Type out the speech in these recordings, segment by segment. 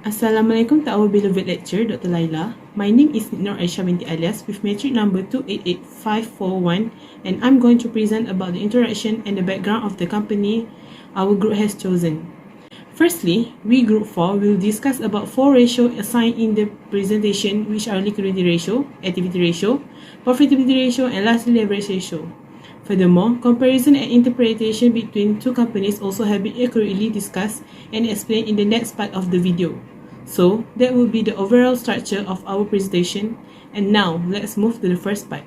Assalamualaikum to our beloved lecturer, Dr. Laila. My name is Nur Aisyah binti ALIAS with metric number 288541, and I'm going to present about the introduction and the background of the company our group has chosen. Firstly, we group 4 will discuss about 4 ratios assigned in the presentation, which are liquidity ratio, activity ratio, profitability ratio, and lastly leverage ratio. Furthermore, comparison and interpretation between two companies also have been accurately discussed and explained in the next part of the video. So, that will be the overall structure of our presentation, and now let's move to the first part.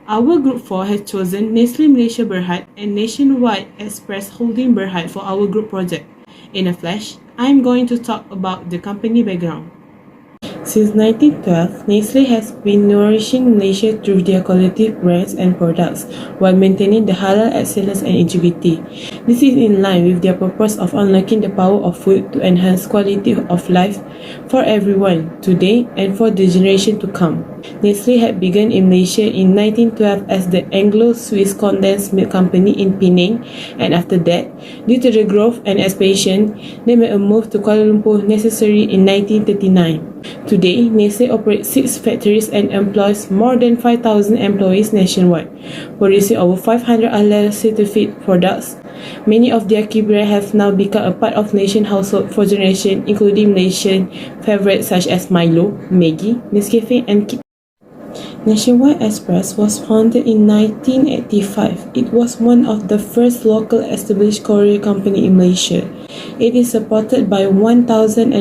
Our Group 4 has chosen Nestle Malaysia Berhad and Nationwide Express Holding Berhad for our group project. In a flash, I am going to talk about the company background. Since 1912, Nestle has been nourishing Malaysia through their quality brands and products while maintaining the halal excellence and integrity. This is in line with their purpose of unlocking the power of food to enhance quality of life for everyone today and for the generation to come. Nestle had begun in Malaysia in 1912 as the Anglo-Swiss Condensed Milk Company in Penang, and after that, due to the growth and expansion, they made a move to Kuala Lumpur necessary in 1939. Today, Nestle operates 6 factories and employs more than 5,000 employees nationwide, producing over 500 ALIAS certified products. Many of their key brands have now become a part of nation household for generations, including Malaysian favorites such as Milo, Maggi, Nescafe, and Kit. Nationwide Express was founded in 1985. It was one of the first local established courier company in Malaysia. It is supported by 1,100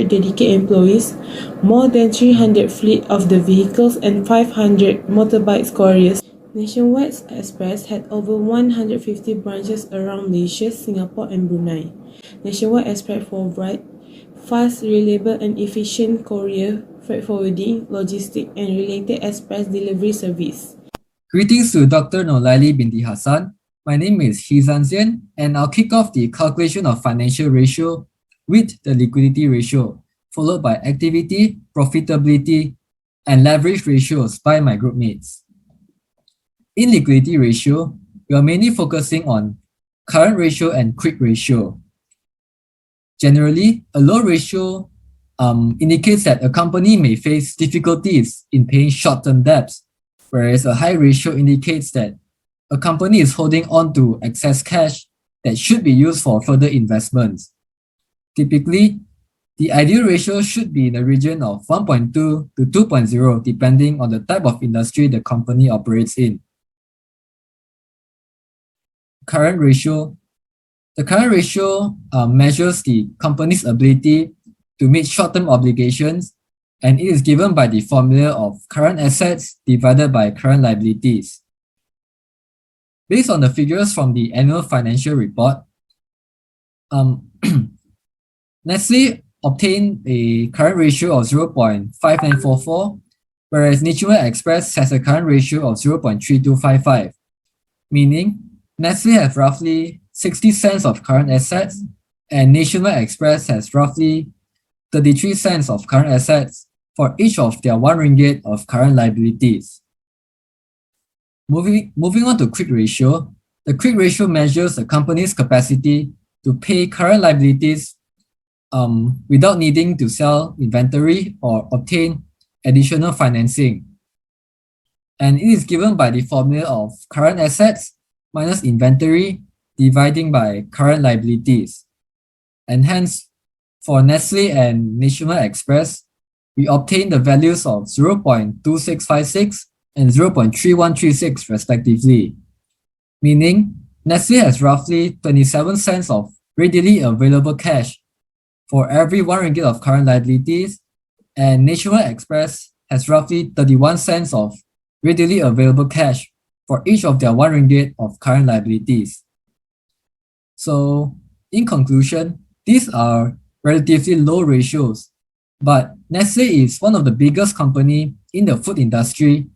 dedicated employees, more than 300 fleet of the vehicles, and 500 motorbikes couriers. Nationwide Express had over 150 branches around Malaysia, Singapore, and Brunei. Nationwide Express provides fast, reliable, and efficient courier, freight forwarding, logistics, and related express delivery service. Greetings to Dr. Nolaili binti Hassan. My name is ZHYEN, and I'll kick off the calculation of financial ratio with the liquidity ratio, followed by activity, profitability, and leverage ratios by my group mates. In liquidity ratio, we are mainly focusing on current ratio and quick ratio. Generally, a low ratio indicates that a company may face difficulties in paying short-term debts, whereas a high ratio indicates that a company is holding on to excess cash that should be used for further investments. Typically, the ideal ratio should be in the region of 1.2 to 2.0 depending on the type of industry the company operates in. The current ratio measures the company's ability to meet short-term obligations, and it is given by the formula of current assets divided by current liabilities. Based on the figures from the annual financial report, Nestle obtained a current ratio of 0.5944, whereas Nationwide Express has a current ratio of 0.3255, meaning Nestle has roughly 60 cents of current assets and Nationwide Express has roughly 33 cents of current assets for each of their 1 ringgit of current liabilities. Moving on to quick ratio, the quick ratio measures the company's capacity to pay current liabilities without needing to sell inventory or obtain additional financing. And it is given by the formula of current assets minus inventory dividing by current liabilities. And hence, for Nestle and Nationwide Express, we obtain the values of 0.2656 and 0.3136 respectively, meaning Nestle has roughly 27 cents of readily available cash for every 1 ringgit of current liabilities, and Nationwide Express has roughly 31 cents of readily available cash for each of their 1 ringgit of current liabilities. So, in conclusion, these are relatively low ratios, but Nestle is one of the biggest company in the food industry,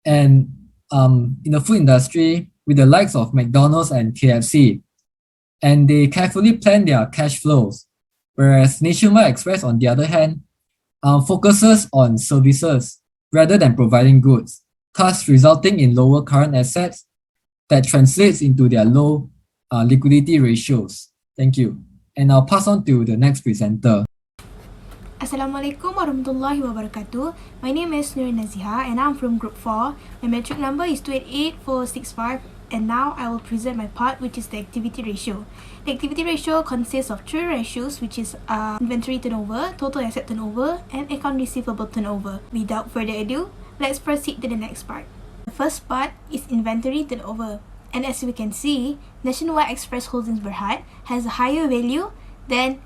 and in the food industry with the likes of McDonald's and KFC, and they carefully plan their cash flows, whereas Nationwide Express, on the other hand, focuses on services rather than providing goods, thus resulting in lower current assets that translates into their low liquidity ratios. Thank you. And I'll pass on to the next presenter. Assalamualaikum warahmatullahi wabarakatuh. My name is NURIN and I'm from Group 4. My metric number is 288465, and now I will present my part, which is the activity ratio. The activity ratio consists of three ratios, which is inventory turnover, total asset turnover, and account receivable turnover. Without further ado, let's proceed to the next part. The first part is inventory turnover. And as we can see, Nationwide Express Holdings Berhad has a higher value than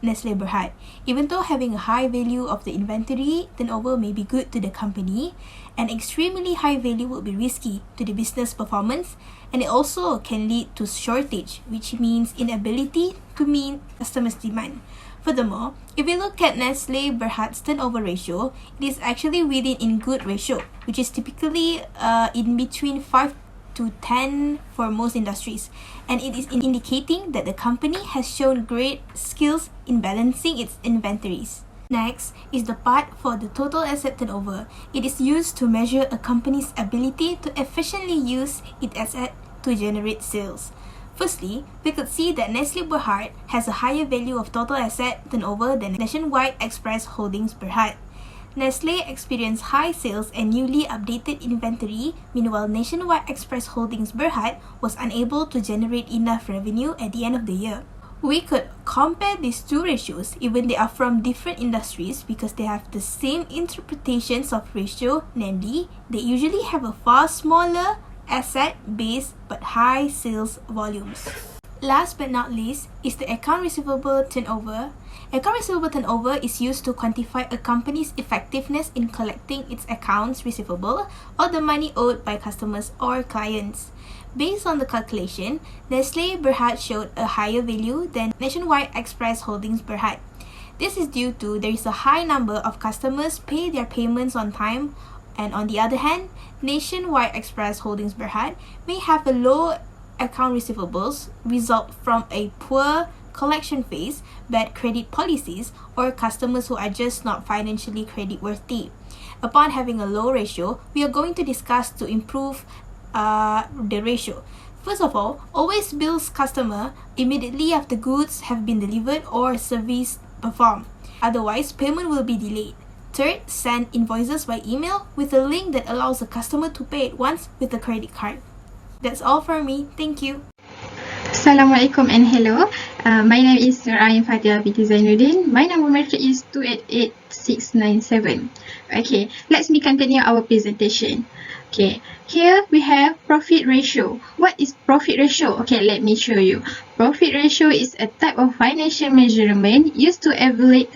Nestle Berhad. Even though having a high value of the inventory turnover may be good to the company, an extremely high value will be risky to the business performance, and it also can lead to shortage, which means inability to meet customers' demand. Furthermore, if we look at Nestle Berhad's turnover ratio, it is actually within in good ratio, which is typically in between 5 to 10 for most industries, and it is indicating that the company has shown great skills in balancing its inventories. Next is the part for the total asset turnover. It is used to measure a company's ability to efficiently use its asset to generate sales. Firstly, we could see that Nestle Berhad has a higher value of total asset turnover than Nationwide Express Holdings Berhad. Nestle experienced high sales and newly updated inventory, meanwhile Nationwide Express Holdings Berhad was unable to generate enough revenue at the end of the year. We could compare these two ratios even they are from different industries because they have the same interpretations of ratio, namely, they usually have a far smaller asset base but high sales volumes. Last but not least is the account receivable turnover. Account receivable turnover is used to quantify a company's effectiveness in collecting its accounts receivable or the money owed by customers or clients. Based on the calculation, Nestle Berhad showed a higher value than Nationwide Express Holdings Berhad. This is due to there is a high number of customers pay their payments on time, and on the other hand, Nationwide Express Holdings Berhad may have a low account receivables result from a poor collection phase, bad credit policies, or customers who are just not financially creditworthy. Upon having a low ratio, we are going to discuss to improve the ratio. First of all, always bill customer immediately after goods have been delivered or service performed. Otherwise, payment will be delayed. Third, send invoices by email with a link that allows the customer to pay at once with a credit card. That's all for me. Thank you. Assalamualaikum and hello. My name is NURIN FATIHAH binti ZAINUDIN. My number metric is 288697. Okay, let's continue our presentation. Okay, here we have profit ratio. What is profit ratio? Okay, let me show you. Profit ratio is a type of financial measurement used to evaluate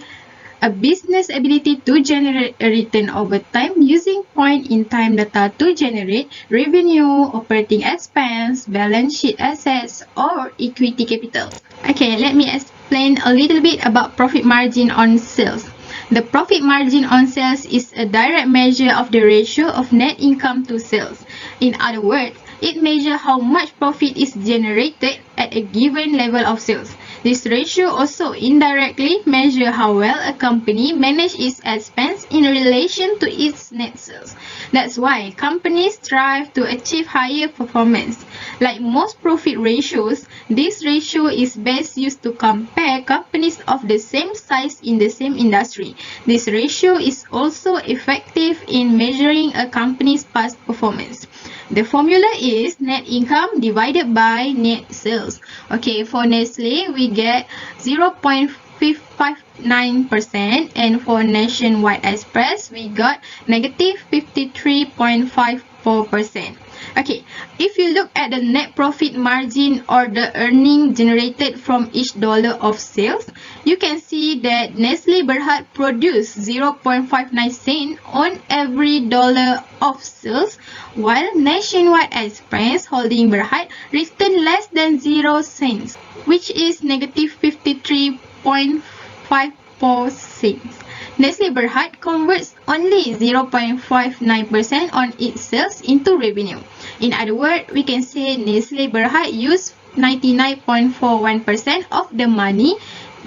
a business ability to generate a return over time using point-in-time data to generate revenue, operating expense, balance sheet assets, or equity capital. Okay, let me explain a little bit about profit margin on sales. The profit margin on sales is a direct measure of the ratio of net income to sales. In other words, it measures how much profit is generated at a given level of sales. This ratio also indirectly measures how well a company manages its expense in relation to its net sales. That's why companies strive to achieve higher performance. Like most profit ratios, this ratio is best used to compare companies of the same size in the same industry. This ratio is also effective in measuring a company's past performance. The formula is net income divided by net sales. Okay, for Nestle, we get 0.559%, and for Nationwide Express, we got negative 53.54%. Okay, if you look at the net profit margin or the earning generated from each dollar of sales, you can see that Nestle Berhad produced 0.59 cents on every dollar of sales, while Nationwide Express Holding Berhad returned less than 0 cents, which is negative 53.54 cents. Nestle Berhad converts only 0.59% on its sales into revenue. In other words, we can say Nestle Berhad used 99.41% of the money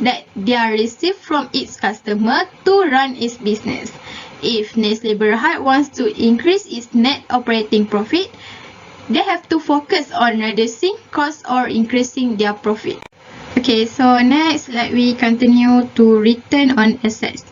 that they received from its customer to run its business. If Nestle Berhad wants to increase its net operating profit, they have to focus on reducing costs or increasing their profit. Okay, so next, we continue to return on assets.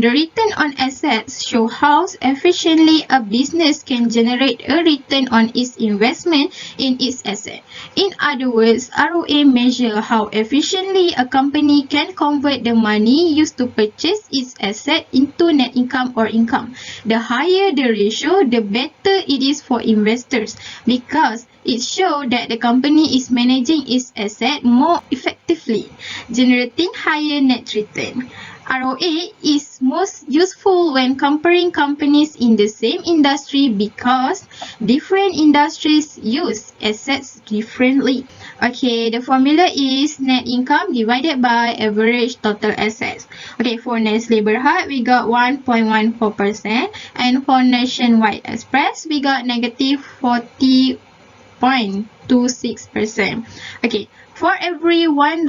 The return on assets show how efficiently a business can generate a return on its investment in its asset. In other words, ROA measure how efficiently a company can convert the money used to purchase its asset into net income or income. The higher the ratio, the better it is for investors because it shows that the company is managing its asset more effectively, generating higher net return. ROA is most useful when comparing companies in the same industry because different industries use assets differently. Okay, the formula is net income divided by average total assets. Okay, for Nestle Berhad, we got 1.14%, and for Nationwide Express, we got negative 40.26%. Okay, for every $1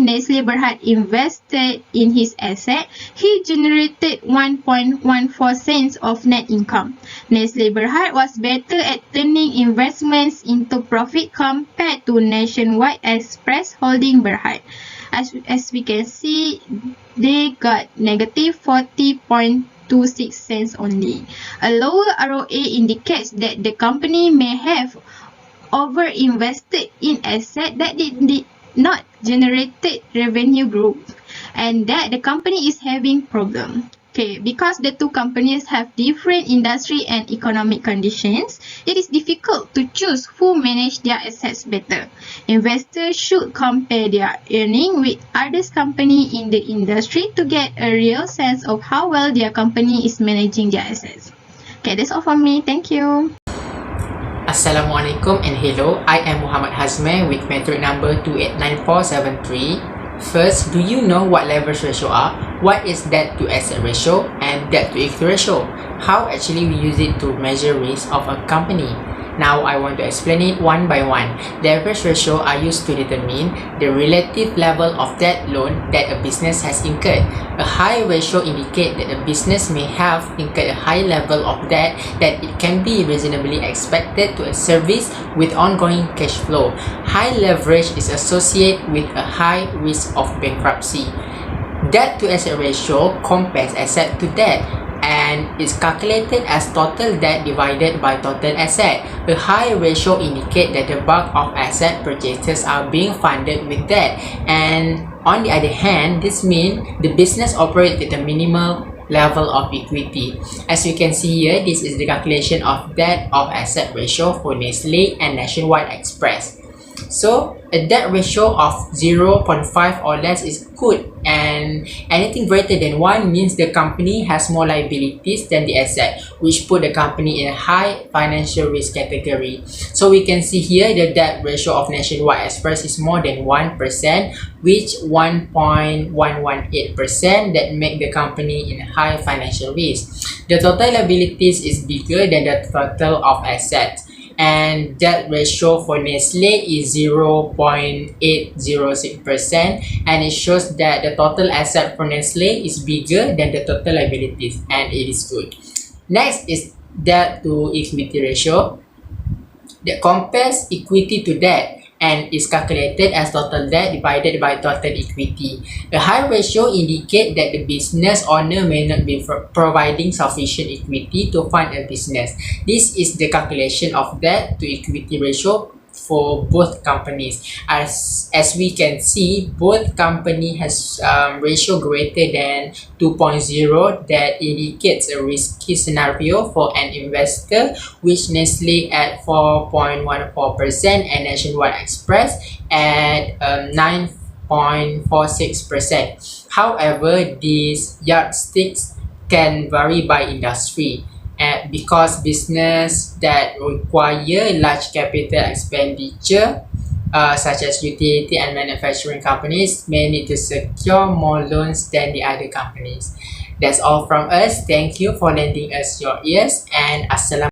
Nestle Berhad invested in his asset, he generated 1.14 cents of net income. Nestle Berhad was better at turning investments into profit compared to Nationwide Express Holding Berhad. As we can see, they got negative 40.26 cents only. A lower ROA indicates that the company may have over-invested in assets that did not generate revenue growth and that the company is having problem. Okay, because the two companies have different industry and economic conditions, it is difficult to choose who manage their assets better. Investors should compare their earning with other companies in the industry to get a real sense of how well their company is managing their assets. Okay, that's all from me. Thank you. Assalamualaikum and hello, I am Mohamad HAZMEER with metric number 289473. First, do you know what leverage ratio are? What is debt to asset ratio and debt to equity ratio? How actually we use it to measure risk of a company? Now I want to explain it one by one. Leverage ratio are used to determine the relative level of debt loan that a business has incurred. A high ratio indicates that a business may have incurred a high level of debt that it can be reasonably expected to service with ongoing cash flow. High leverage is associated with a high risk of bankruptcy. Debt to asset ratio compares asset to debt and is calculated as total debt divided by total asset. A high ratio indicates that the bulk of asset purchases are being funded with debt, and on the other hand, this means the business operates with a minimal level of equity. As you can see here, this is the calculation of debt of asset ratio for Nestle and Nationwide Express. So a debt ratio of 0.5 or less is good, and anything greater than 1 means the company has more liabilities than the asset, which put the company in a high financial risk category. So we can see here the debt ratio of Nationwide Express is more than 1%, which 1.118% that make the company in a high financial risk. The total liabilities is bigger than the total of assets, and debt ratio for Nestle is 0.806%, and it shows that the total asset for Nestle is bigger than the total liabilities, and it is good. Next is debt to equity ratio that compares equity to debt and is calculated as total debt divided by total equity. A high ratio indicates that the business owner may not be providing sufficient equity to fund a business. This is the calculation of debt to equity ratio for both companies. As we can see, both company has ratio greater than 2.0 that indicates a risky scenario for an investor, which Nestle at 4.14% and Nationwide Express at 9.46%. However, these yardsticks can vary by industry, because business that require large capital expenditure, such as utility and manufacturing companies, may need to secure more loans than the other companies. That's all from us. Thank you for lending us your ears, and Assalamualaikum.